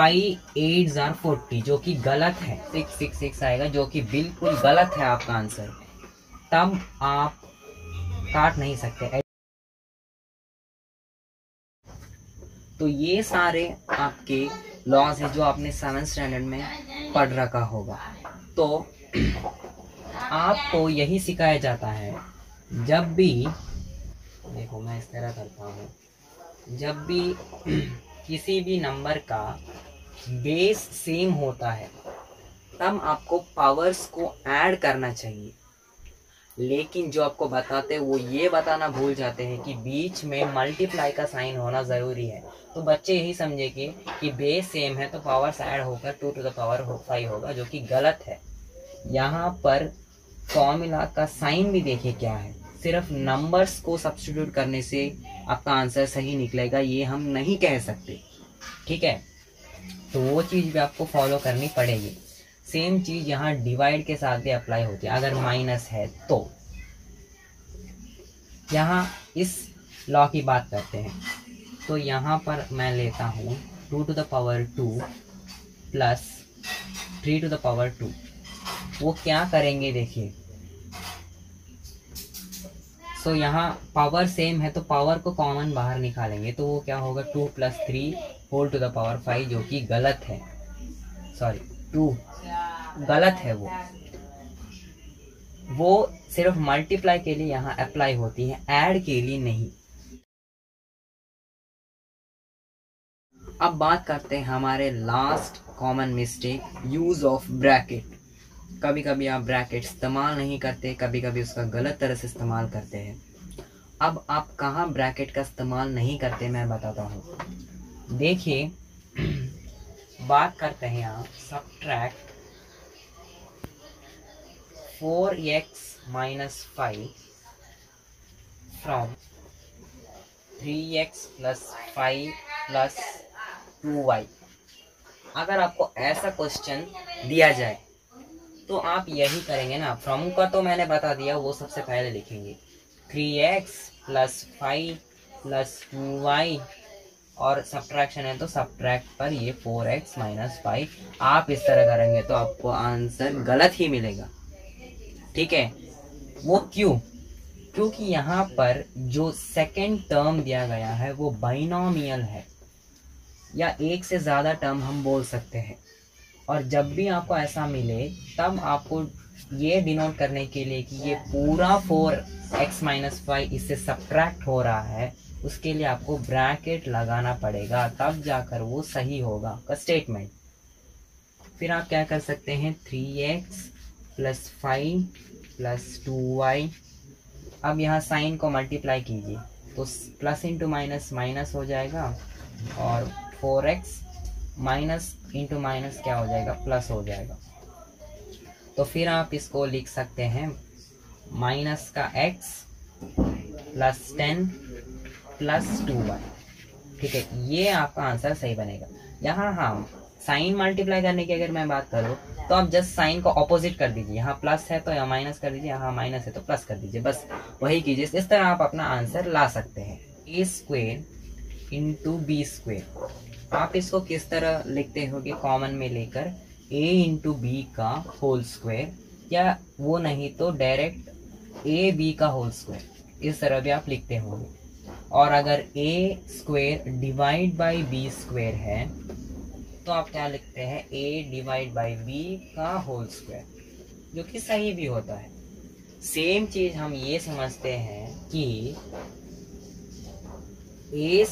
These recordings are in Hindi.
5 8 जार 40 जो कि गलत है, 666 आएगा जो कि बिल्कुल गलत है आपका आंसर। तब आप काट नहीं सकते। तो ये सारे आपके लॉज है जो आपने 7th स्टैंडर्ड में पढ़ रखा होगा। तो आपको यही सिखाया जाता है, जब भी देखो मैं इस तरह करता हूँ, जब भी किसी भी नंबर का बेस सेम होता है तब आपको पावर्स को ऐड करना चाहिए। लेकिन जो आपको बताते हैं वो ये बताना भूल जाते हैं कि बीच में मल्टीप्लाई का साइन होना ज़रूरी है। तो बच्चे यही समझेंगे कि बेस सेम है तो पावर्स ऐड होकर 2 टू द पावर 5 होगा, जो कि गलत है। यहाँ पर फॉर्मूला का साइन भी देखिए क्या है, सिर्फ नंबर्स को सब्स्टिट्यूट करने से आपका आंसर सही निकलेगा ये हम नहीं कह सकते, ठीक है। तो वो चीज़ भी आपको फॉलो करनी पड़ेगी। सेम चीज़ यहाँ डिवाइड के साथ भी अप्लाई होती है। अगर माइनस है तो यहाँ इस लॉ की बात करते हैं, तो यहाँ पर मैं लेता हूँ 2 to the power 2 plus 3 to the power 2। वो क्या करेंगे देखिए, सो यहाँ पावर सेम है तो पावर को कॉमन बाहर निकालेंगे, तो वो क्या होगा 2 + 3 होल टू द पावर 5, जो कि गलत है। सॉरी 2 गलत है। वो सिर्फ मल्टीप्लाई के लिए यहाँ अप्लाई होती है, ऐड के लिए नहीं। अब बात करते हैं हमारे last common mistake, use of bracket. कभी कभी आप ब्रैकेट इस्तेमाल नहीं करते, कभी कभी उसका गलत तरह से इस्तेमाल करते हैं। अब आप कहाँ ब्रैकेट का इस्तेमाल नहीं करते मैं बताता हूँ। देखिए बात करते हैं यहाँ subtract 4x - 5 from 3x + 5 + 2y। अगर आपको ऐसा क्वेश्चन दिया जाए तो आप यही करेंगे ना। फ्रॉम का तो मैंने बता दिया, वो सबसे पहले लिखेंगे 3x + 5 + 2y, और सब्ट्रैक्शन है तो सब्ट्रैक्ट पर ये 4x - 5। आप इस तरह करेंगे तो आपको आंसर गलत ही मिलेगा, ठीक है। वो क्यों? क्योंकि यहाँ पर जो सेकंड टर्म दिया गया है वो बाइनोमियल है, या एक से ज़्यादा टर्म हम बोल सकते हैं। और जब भी आपको ऐसा मिले तब आपको ये डिनोट करने के लिए कि ये पूरा 4x - 5 इससे सब्ट्रैक्ट हो रहा है, उसके लिए आपको ब्रैकेट लगाना पड़ेगा, तब जाकर वो सही होगा आपका स्टेटमेंट। फिर आप क्या कर सकते हैं 3x + 5 + 2y। अब यहाँ साइन को मल्टीप्लाई कीजिए तो प्लस इंटू माइनस माइनस हो जाएगा, और 4x माइनस इंटू माइनस क्या हो जाएगा, प्लस हो जाएगा। तो फिर आप इसको लिख सकते हैं माइनस का x + 10 + 2y, ठीक है। ये आपका आंसर सही बनेगा। यहाँ हम साइन मल्टीप्लाई करने की अगर मैं बात करूँ तो आप जस्ट साइन को ऑपोजिट कर दीजिए, यहाँ प्लस है तो यहाँ माइनस कर दीजिए, यहाँ माइनस है तो प्लस कर दीजिए, बस वही कीजिए। इस तरह आप अपना आंसर ला सकते हैं। a² × b²। आप इसको किस तरह लिखते होगे, कॉमन में लेकर a × b का होल स्क्वायर, या वो नहीं तो डायरेक्ट ab का होल स्क्वायर, इस तरह भी आप लिखते होंगे। और अगर a² डिवाइड बाई b² है तो आप क्या लिखते हैं a डिवाइड बाई b का होल स्क्वायर, जो कि सही भी होता है। सेम चीज हम ये समझते हैं कि a²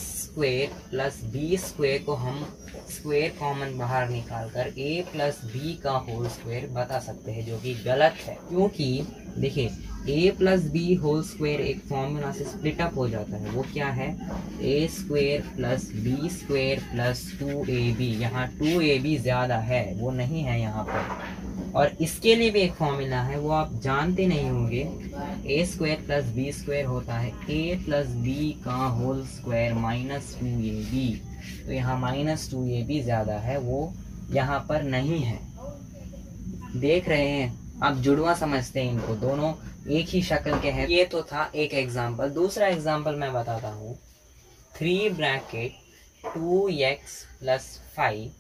+ b² को हम स्क्वायर कॉमन बाहर निकालकर a + b का होल स्क्वायर बता सकते हैं, जो कि गलत है। क्योंकि देखिए a + b होल स्क्वायर एक फॉर्मूला से स्प्लिट अप हो जाता है, वो क्या है a² + b² + 2ab। यहाँ 2ab ज्यादा है, वो नहीं है यहाँ पर। और इसके लिए भी एक फॉर्मूला है, वो आप जानते नहीं होंगे, a² + b² होता है a + b का होल स्क्वायर -2ab। तो यहाँ -2ab ज्यादा है, वो यहाँ पर नहीं है। देख रहे हैं आप, जुड़वा समझते हैं इनको, दोनों एक ही शक्ल के हैं। ये तो था एक एग्जाम्पल। दूसरा एग्जाम्पल मैं बताता हूँ। 3 ब्रैकेट 2x + 5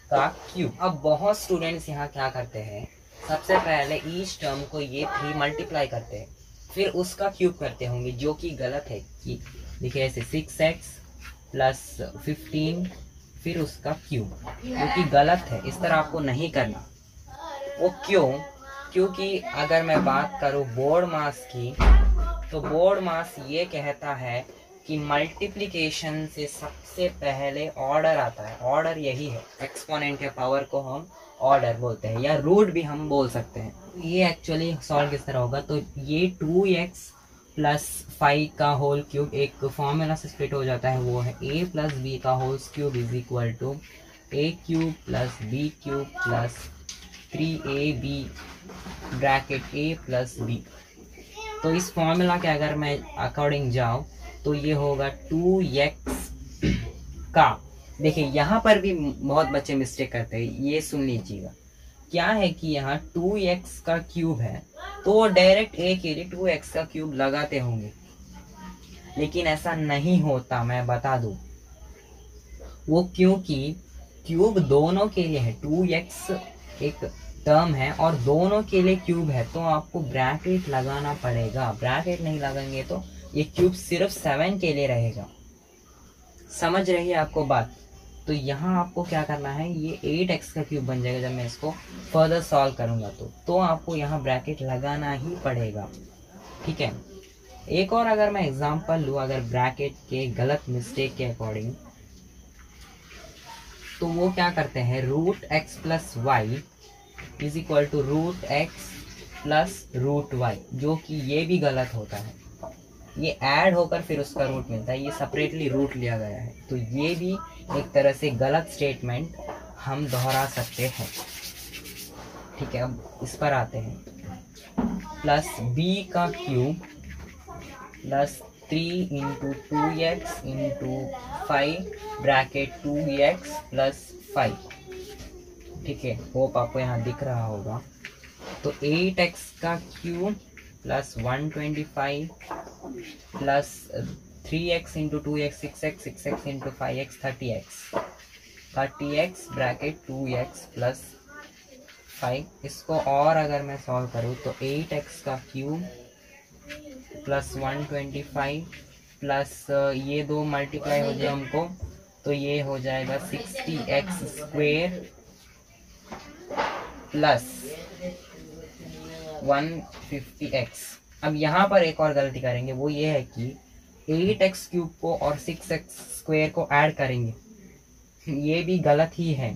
का क्यूब। अब बहुत स्टूडेंट्स यहाँ क्या करते हैं, सबसे पहले ईच टर्म को ये 3 मल्टीप्लाई करते हैं, फिर उसका क्यूब करते होंगे, जो कि गलत है। कि देखिए ऐसे 6x प्लस 15 फिर उसका क्यूब, जो कि गलत है। इस तरह आपको नहीं करना। वो क्यों? क्योंकि अगर मैं बात करूँ बोर्ड मास की, तो बोर्ड मास ये कहता है कि मल्टीप्लिकेशन से सबसे पहले ऑर्डर आता है। ऑर्डर यही है, एक्सपोनेंट या पावर को हम ऑर्डर बोलते हैं, या रूट भी हम बोल सकते हैं। ये एक्चुअली सॉल्व किस तरह होगा, तो ये 2x प्लस 5 का होल क्यूब एक फॉर्मूला से स्प्लिट हो जाता है, वो है a प्लस बी का whole cube is equal to a cube plus b cube plus 3ab bracket a plus b। तो इस फॉर्मूला के अगर मैं अकॉर्डिंग जाऊं तो ये होगा 2x का, देखिए यहाँ पर भी बहुत बच्चे मिस्टेक करते हैं, ये सुन लीजिएगा। क्या है कि यहाँ 2x का क्यूब है तो डायरेक्ट a के लिए 2x का क्यूब लगाते होंगे, लेकिन ऐसा नहीं होता, मैं बता दूं। वो क्योंकि क्यूब दोनों के लिए है, 2x एक टर्म है और दोनों के लिए क्यूब है, तो आपको ब्रैकेट लगाना पड़ेगा। ब्रैकेट नहीं लगाएंगे तो ये क्यूब सिर्फ 7 के लिए रहेगा। समझ रही है आपको बात? तो यहाँ आपको क्या करना है, ये 8x का क्यूब बन जाएगा जब मैं इसको फर्दर सॉल्व करूँगा तो आपको यहाँ ब्रैकेट लगाना ही पड़ेगा। ठीक है। एक और अगर मैं एग्जांपल लूँ, अगर ब्रैकेट के गलत मिस्टेक के अकॉर्डिंग, तो वो क्या करते हैं, root x plus y is equal to root x plus root y, जो कि ये भी गलत होता है। ये ऐड होकर फिर उसका रूट मिलता है, ये सेपरेटली रूट लिया गया है, तो ये भी एक तरह से गलत स्टेटमेंट हम दोहरा सकते हैं। ठीक है, अब इस पर आते हैं। प्लस b का cube plus 3 into 2x into 5 bracket 2x plus 5। ठीक है, होप आपको यहाँ दिख रहा होगा। तो 8x का cube plus 125 plus 3x into 2x 6x 6x into 5x 30x bracket 2x plus 5। इसको और अगर मैं सॉल्व करूँ तो 8x का क्यूब प्लस 125 प्लस ये दो मल्टीप्लाई हो जाए हमको, तो ये हो जाएगा 60x स्क्वेयर प्लस 150x। अब यहाँ पर एक और गलती करेंगे, वो ये है कि 8x क्यूब को और 6x स्क्वायर को ऐड करेंगे, ये भी गलत ही है।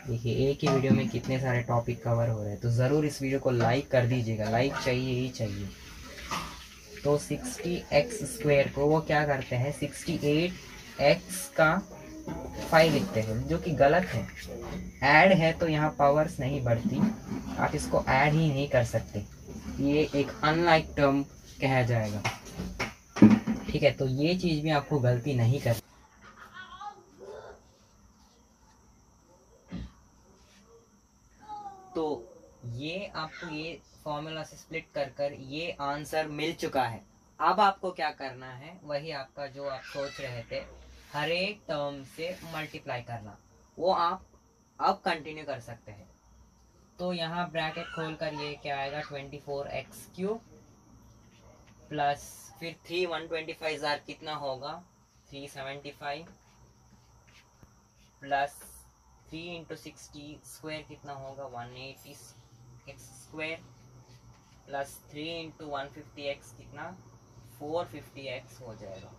देखिए एक ही वीडियो में कितने सारे टॉपिक कवर हो रहे हैं, तो ज़रूर इस वीडियो को लाइक कर दीजिएगा, लाइक चाहिए ही चाहिए। तो 60x स्क्वायर को वो क्या करते हैं, 68x का 5 लिखते हैं, जो कि गलत है। ऐड है तो यहाँ पावर्स नहीं बढ़ती, आप इसको ऐड ही नहीं कर सकते, ये एक अनलाइक टर्म कहा जाएगा। ठीक है, तो ये चीज भी आपको गलती नहीं कर। तो ये आपको ये फॉर्मूला से स्प्लिट कर ये आंसर मिल चुका है। अब आपको क्या करना है, वही आपका जो आप सोच रहे थे, हर एक टर्म से मल्टीप्लाई करना, वो आप अब कंटिन्यू कर सकते हैं। तो यहाँ ब्रैकेट खोलकर ये क्या आएगा, 24x क्यूब प्लस फिर 3 125 जार कितना होगा 375 प्लस 3 इंटू 60 स्क्वायर कितना होगा 180x square plus 3 into 150x कितना 450x हो जाएगा।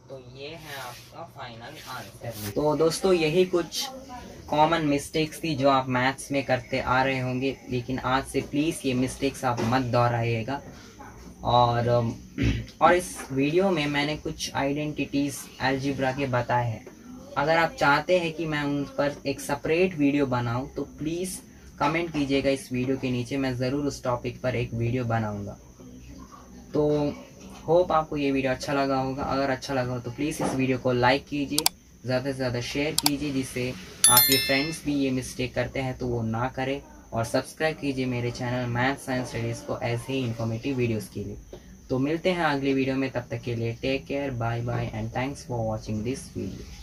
तो ये है आपका फाइनल आंसर। तो दोस्तों यही कुछ कॉमन मिस्टेक्स थी जो आप मैथ्स में करते आ रहे होंगे, लेकिन आज से प्लीज़ ये मिस्टेक्स आप मत दोहराइएगा। और इस वीडियो में मैंने कुछ आइडेंटिटीज़ अलजेब्रा के बताए हैं। अगर आप चाहते हैं कि मैं उन पर एक सेपरेट वीडियो बनाऊं तो प्लीज़ कमेंट कीजिएगा इस वीडियो के नीचे, मैं ज़रूर उस टॉपिक पर एक वीडियो बनाऊंगा। तो होप आपको ये वीडियो अच्छा लगा होगा। अगर अच्छा लगा हो तो प्लीज़ इस वीडियो को लाइक कीजिए, ज़्यादा से ज़्यादा शेयर कीजिए, जिससे आपके फ्रेंड्स भी ये मिस्टेक करते हैं तो वो ना करें। और सब्सक्राइब कीजिए मेरे चैनल मैथ साइंस स्टडीज़ को ऐसे ही इन्फॉर्मेटिव वीडियोस के लिए। तो मिलते हैं अगली वीडियो में, तब तक के लिए take care, bye bye and thanks for watching this video.